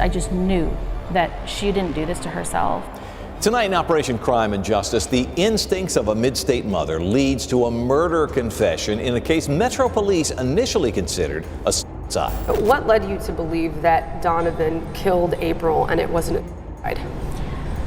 I just knew that she didn't do this to herself. Tonight in Operation Crime and Justice, the instincts of a mid-state mother leads to a murder confession in a case Metro Police initially considered a suicide. What led you to believe that Donovan killed April and it wasn't a suicide?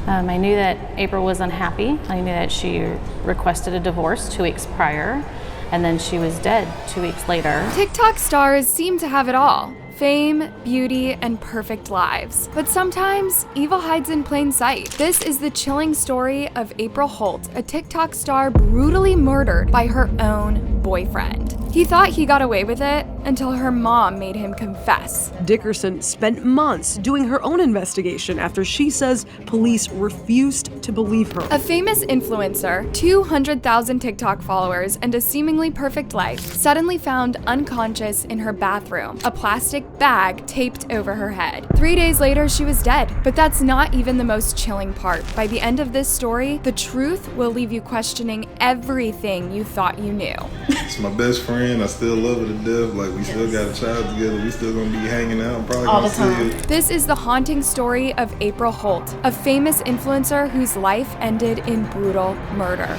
I knew that April was unhappy. I knew that she requested a divorce 2 weeks prior, and then she was dead 2 weeks later. TikTok stars seem to have it all. Fame, beauty, and perfect lives. But sometimes, evil hides in plain sight. This is the chilling story of April Holt, a TikTok star brutally murdered by her own boyfriend. He thought he got away with it until her mom made him confess. Dickerson spent months doing her own investigation after she says police refused to believe her. A famous influencer, 200,000 TikTok followers, and a seemingly perfect life, suddenly found unconscious in her bathroom, a plastic bag taped over her head. 3 days later, she was dead. But that's not even the most chilling part. By the end of this story, the truth will leave you questioning everything you thought you knew. It's my best friend. I still love her to death. Like, we still got a child together. We still gonna be hanging out. Probably all gonna the time. see it. This is the haunting story of April Holt, a famous influencer whose life ended in brutal murder.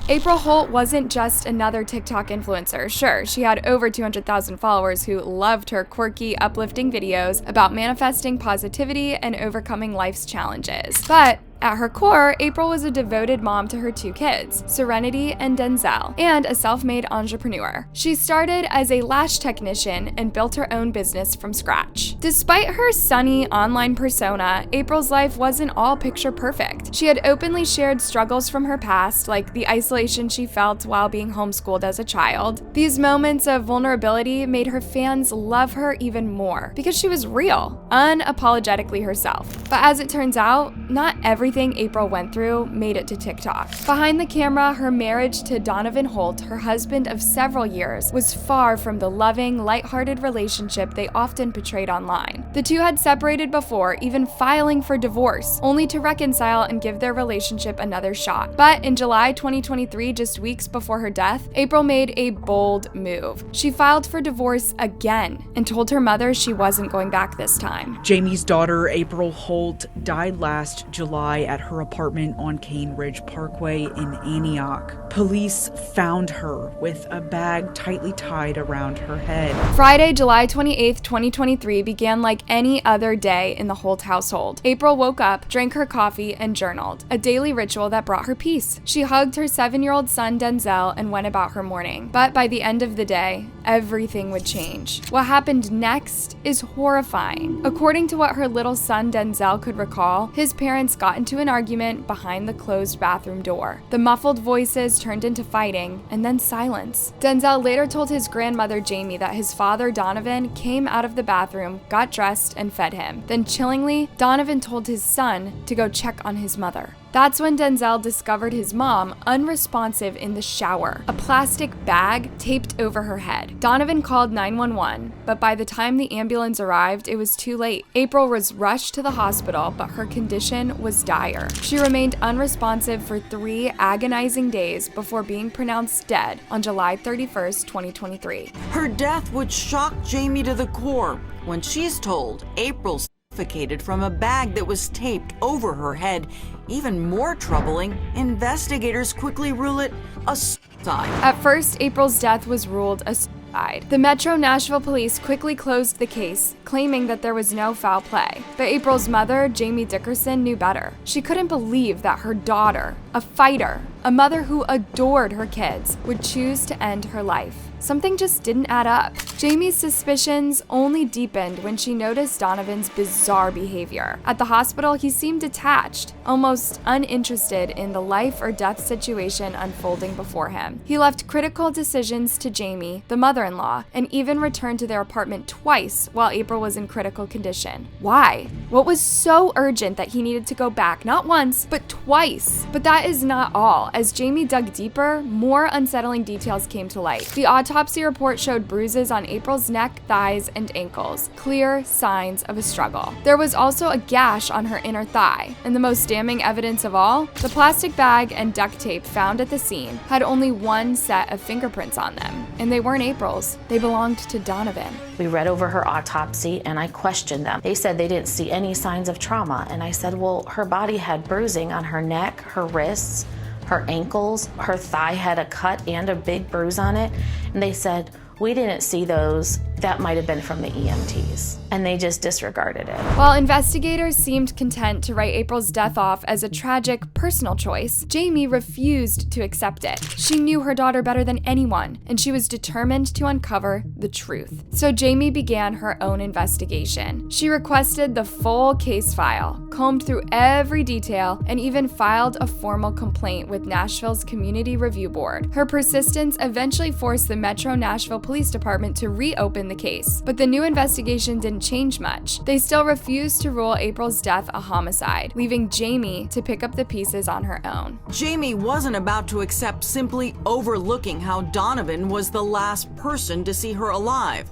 April Holt wasn't just another TikTok influencer. Sure, she had over 200,000 followers who loved her quirky, uplifting videos about manifesting positivity and overcoming life's challenges. But at her core, April was a devoted mom to her 2 kids, Serenity and Denzel, and a self-made entrepreneur. She started as a lash technician and built her own business from scratch. Despite her sunny online persona, April's life wasn't all picture perfect. She had openly shared struggles from her past, like the isolation she felt while being homeschooled as a child. These moments of vulnerability made her fans love her even more because she was real, unapologetically herself. But as it turns out, not everything April went through made it to TikTok. Behind the camera, her marriage to Donovan Holt, her husband of several years, was far from the loving, lighthearted relationship they often portrayed online. The two had separated before, even filing for divorce, only to reconcile and give their relationship another shot. But in July 2023, just weeks before her death, April made a bold move. She filed for divorce again and told her mother she wasn't going back this time. Jamie's daughter, April Holt, died last July at her apartment on Cane Ridge Parkway in Antioch. Police found her with a bag tightly tied around her head. Friday, July 28th, 2023 began like any other day in the Holt household. April woke up, drank her coffee, and journaled, a daily ritual that brought her peace. She hugged her 7-year-old son, Denzel, and went about her morning. But by the end of the day, everything would change. What happened next is horrifying. According to what her little son, Denzel, could recall, his parents got into an argument behind the closed bathroom door. The muffled voices turned into fighting, and then silence. Denzel later told his grandmother, Jamie, that his father, Donovan, came out of the bathroom, got dressed, and fed him. Then chillingly, Donovan told his son to go check on his mother. That's when Denzel discovered his mom unresponsive in the shower, a plastic bag taped over her head. Donovan called 911, but by the time the ambulance arrived, it was too late. April was rushed to the hospital, but her condition was dire. She remained unresponsive for 3 agonizing days before being pronounced dead on July 31st, 2023. Her death would shock Jamie to the core when she's told April suffocated from a bag that was taped over her head. Even more troubling, investigators quickly rule it a suicide. At first, April's death was ruled a suicide. The Metro Nashville police quickly closed the case, claiming that there was no foul play. But April's mother, Jamie Dickerson, knew better. She couldn't believe that her daughter, a fighter, a mother who adored her kids, would choose to end her life. Something just didn't add up. Jamie's suspicions only deepened when she noticed Donovan's bizarre behavior. At the hospital, he seemed detached, almost uninterested in the life or death situation unfolding before him. He left critical decisions to Jamie, the mother-in-law, and even returned to their apartment twice while April was in critical condition. Why? What was so urgent that he needed to go back, not once, but twice? But that is not all. as Jamie dug deeper, more unsettling details came to light. The autopsy report showed bruises on April's neck, thighs, and ankles, clear signs of a struggle. There was also a gash on her inner thigh, and the most damning evidence of all, the plastic bag and duct tape found at the scene had only one set of fingerprints on them, and they weren't April's. They belonged to Donovan. We read over her autopsy and I questioned them. They said they didn't see any signs of trauma, and I said, well, her body had bruising on her neck, her wrists, her ankles, her thigh had a cut and a big bruise on it, and they said, we didn't see those. That might have been from the EMTs. And they just disregarded it. While investigators seemed content to write April's death off as a tragic personal choice, Jamie refused to accept it. She knew her daughter better than anyone, and she was determined to uncover the truth. So Jamie began her own investigation. She requested the full case file, combed through every detail, and even filed a formal complaint with Nashville's Community Review Board. Her persistence eventually forced the Metro Nashville Police Department to reopen the case, but the new investigation didn't change much. They still refused to rule April's death a homicide, leaving Jamie to pick up the pieces on her own. Jamie wasn't about to accept simply overlooking how Donovan was the last person to see her alive.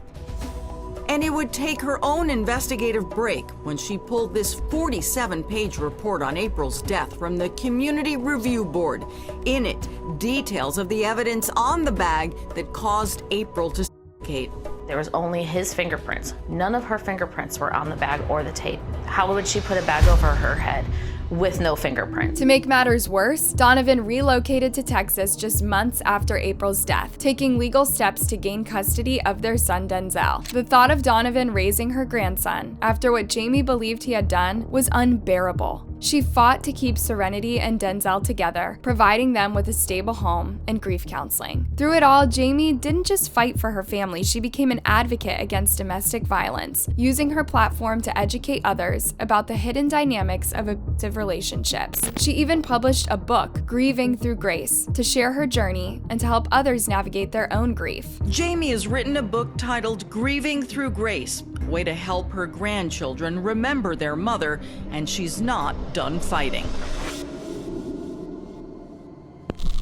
And it would take her own investigative break when she pulled this 47-page report on April's death from the Community Review Board. In it, details of the evidence on the bag that caused April to suffocate. There was only his fingerprints. None of her fingerprints were on the bag or the tape. How would she put a bag over her head with no fingerprints? To make matters worse, Donovan relocated to Texas just months after April's death, taking legal steps to gain custody of their son Denzel. The thought of Donovan raising her grandson, after what Jamie believed he had done, was unbearable. She fought to keep Serenity and Denzel together, providing them with a stable home and grief counseling. Through it all, Jamie didn't just fight for her family, she became an advocate against domestic violence, using her platform to educate others about the hidden dynamics of abusive relationships. She even published a book, Grieving Through Grace, to share her journey and to help others navigate their own grief. Jamie has written a book titled Grieving Through Grace, a way to help her grandchildren remember their mother, and she's not done fighting.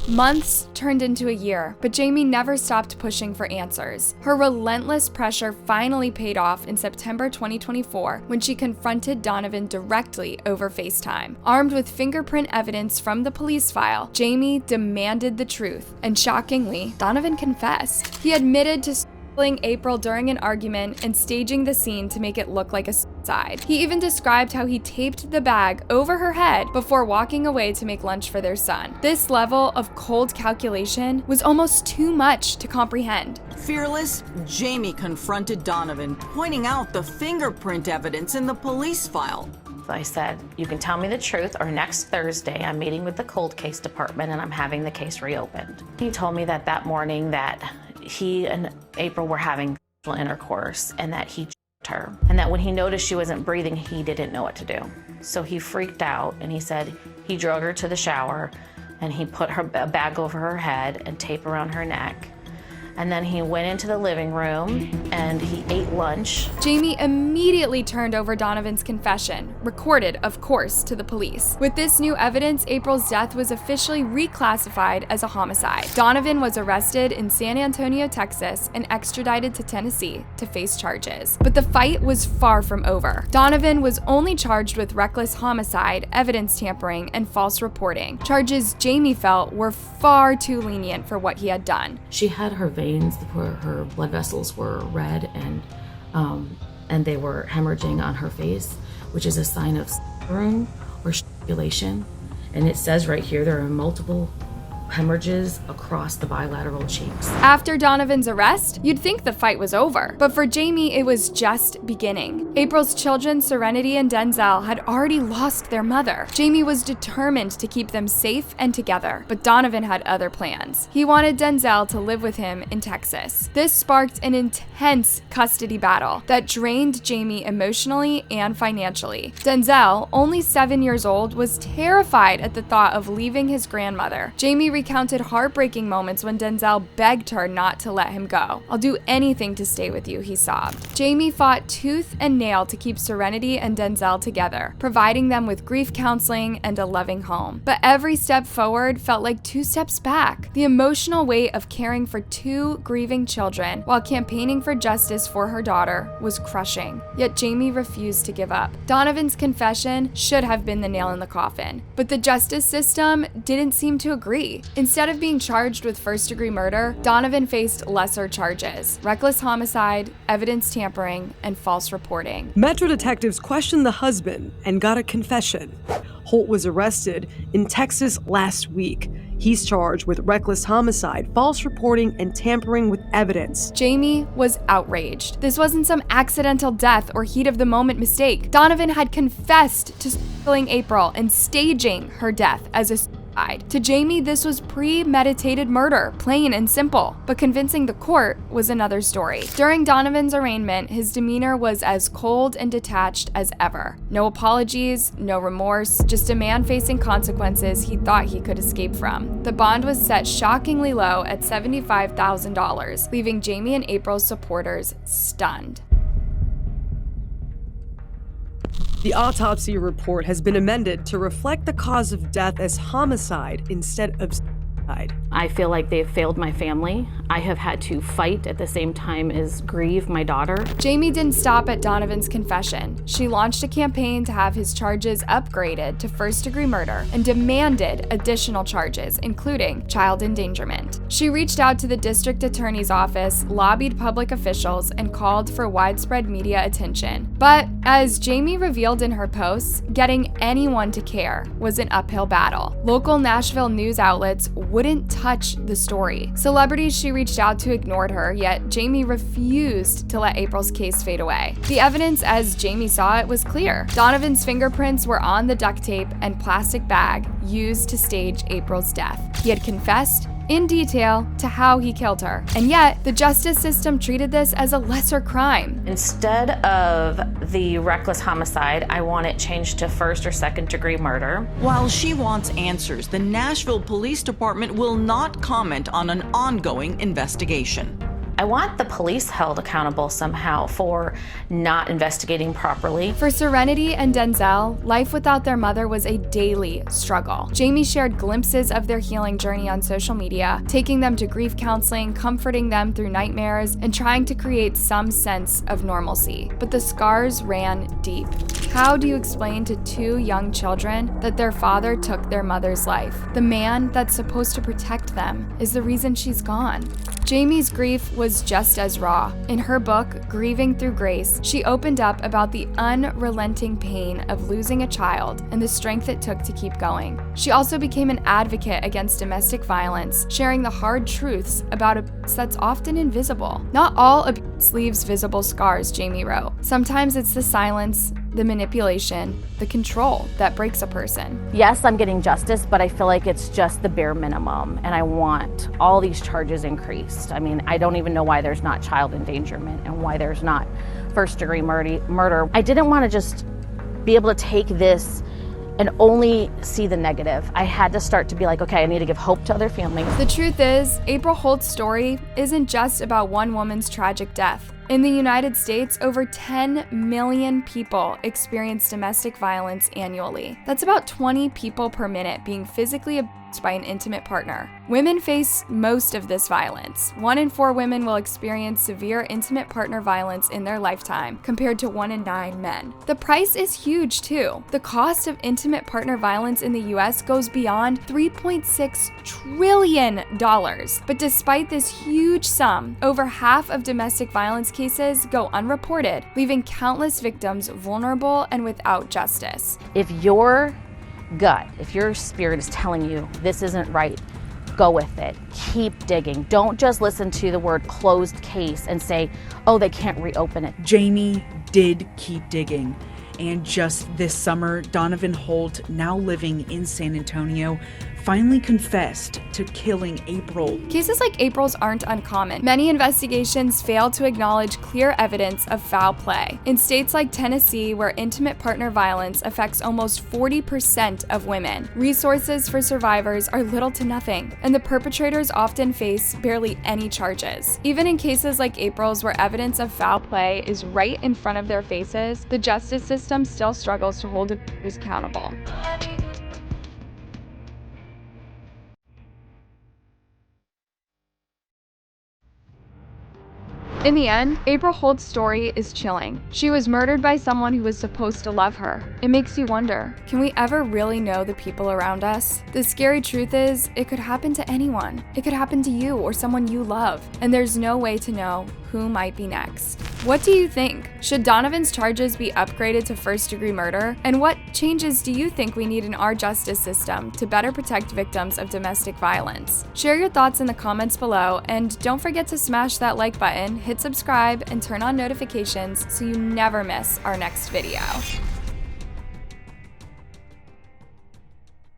Months turned into a year, but Jamie never stopped pushing for answers. Her relentless pressure finally paid off in September 2024 when she confronted Donovan directly over FaceTime. Armed with fingerprint evidence from the police file, Jamie demanded the truth, and shockingly, Donovan confessed. He admitted to April during an argument and staging the scene to make it look like a suicide. He even described how he taped the bag over her head before walking away to make lunch for their son. This level of cold calculation was almost too much to comprehend. Fearless, Jamie confronted Donovan, pointing out the fingerprint evidence in the police file. I said, you can tell me the truth, or next Thursday I'm meeting with the cold case department and I'm having the case reopened. He told me that morning that he and April were having sexual intercourse and that he checked her, and that when he noticed she wasn't breathing, he didn't know what to do. So he freaked out and he said he drug her to the shower and he put a bag over her head and tape around her neck. And then he went into the living room and he ate lunch. Jamie immediately turned over Donovan's confession, recorded, of course, to the police. With this new evidence, April's death was officially reclassified as a homicide. Donovan was arrested in San Antonio, Texas, and extradited to Tennessee to face charges. But the fight was far from over. Donovan was only charged with reckless homicide, evidence tampering, and false reporting, charges Jamie felt were far too lenient for what he had done. She had her veins where her blood vessels were red and they were hemorrhaging on her face, which is a sign of wound or strangulation. And it says right here there are multiple hemorrhages across the bilateral cheeks. After Donovan's arrest, you'd think the fight was over, but for Jamie, it was just beginning. April's children, Serenity and Denzel, had already lost their mother. Jamie was determined to keep them safe and together, but Donovan had other plans. He wanted Denzel to live with him in Texas. This sparked an intense custody battle that drained Jamie emotionally and financially. Denzel, only 7 years old, was terrified at the thought of leaving his grandmother. Jamie recounted heartbreaking moments when Denzel begged her not to let him go. "I'll do anything to stay with you," he sobbed. Jamie fought tooth and nail to keep Serenity and Denzel together, providing them with grief counseling and a loving home. But every step forward felt like 2 steps back. The emotional weight of caring for 2 grieving children while campaigning for justice for her daughter was crushing. Yet Jamie refused to give up. Donovan's confession should have been the nail in the coffin, but the justice system didn't seem to agree. Instead of being charged with first-degree murder, Donovan faced lesser charges: reckless homicide, evidence tampering, and false reporting. Metro detectives questioned the husband and got a confession. Holt was arrested in Texas last week. He's charged with reckless homicide, false reporting, and tampering with evidence. Jamie was outraged. This wasn't some accidental death or heat-of-the-moment mistake. Donovan had confessed to killing April and staging her death as a suicide. To Jamie, this was premeditated murder, plain and simple. But convincing the court was another story. During Donovan's arraignment, his demeanor was as cold and detached as ever. No apologies, no remorse, just a man facing consequences he thought he could escape from. The bond was set shockingly low at $75,000, leaving Jamie and April's supporters stunned. The autopsy report has been amended to reflect the cause of death as homicide instead of suicide. I feel like they've failed my family. I have had to fight at the same time as grieve my daughter. Jamie didn't stop at Donovan's confession. She launched a campaign to have his charges upgraded to first-degree murder and demanded additional charges, including child endangerment. She reached out to the district attorney's office, lobbied public officials, and called for widespread media attention. But as Jamie revealed in her posts, getting anyone to care was an uphill battle. Local Nashville news outlets wouldn't touch the story. Celebrities she reached out to ignored her, yet Jamie refused to let April's case fade away. The evidence, as Jamie saw it, was clear. Donovan's fingerprints were on the duct tape and plastic bag used to stage April's death. He had confessed in detail to how he killed her. And yet, the justice system treated this as a lesser crime. Instead of the reckless homicide, I want it changed to first or second degree murder. While she wants answers, the Nashville Police Department will not comment on an ongoing investigation. I want the police held accountable somehow for not investigating properly. For Serenity and Denzel, life without their mother was a daily struggle. Jamie shared glimpses of their healing journey on social media, taking them to grief counseling, comforting them through nightmares, and trying to create some sense of normalcy. But the scars ran deep. How do you explain to 2 young children that their father took their mother's life? The man that's supposed to protect them is the reason she's gone. Jamie's grief was just as raw. In her book, Grieving Through Grace, she opened up about the unrelenting pain of losing a child and the strength it took to keep going. She also became an advocate against domestic violence, sharing the hard truths about abuse that's often invisible. Not all abuse leaves visible scars, Jamie wrote. Sometimes it's the silence, the manipulation, the control that breaks a person. Yes, I'm getting justice, but I feel like it's just the bare minimum, and I want all these charges increased. I mean, I don't even know why there's not child endangerment and why there's not first-degree murder. I didn't want to just be able to take this and only see the negative. I had to start to be like, okay, I need to give hope to other families. The truth is, April Holt's story isn't just about one woman's tragic death. In the United States, over 10 million people experience domestic violence annually. That's about 20 people per minute being physically abused by an intimate partner. Women face most of this violence. 1 in 4 women will experience severe intimate partner violence in their lifetime, compared to 1 in 9 men. The price is huge too. The cost of intimate partner violence in the US goes beyond $3.6 trillion. But despite this huge sum, over half of domestic violence cases go unreported, leaving countless victims vulnerable and without justice. If your gut, if your spirit is telling you this isn't right, go with it. Keep digging. Don't just listen to the word closed case and say, oh, they can't reopen it. Jamie did keep digging. And just this summer, Donovan Holt, now living in San Antonio, finally confessed to killing April. Cases like April's aren't uncommon. Many investigations fail to acknowledge clear evidence of foul play. In states like Tennessee, where intimate partner violence affects almost 40% of women, resources for survivors are little to nothing, and the perpetrators often face barely any charges. Even in cases like April's, where evidence of foul play is right in front of their faces, the justice system still struggles to hold abusers accountable. In the end, April Holt's story is chilling. She was murdered by someone who was supposed to love her. It makes you wonder, can we ever really know the people around us? The scary truth is, it could happen to anyone. It could happen to you or someone you love, and there's no way to know who might be next. What do you think? Should Donovan's charges be upgraded to first-degree murder? And what changes do you think we need in our justice system to better protect victims of domestic violence? Share your thoughts in the comments below, and don't forget to smash that like button, hit subscribe, and turn on notifications so you never miss our next video.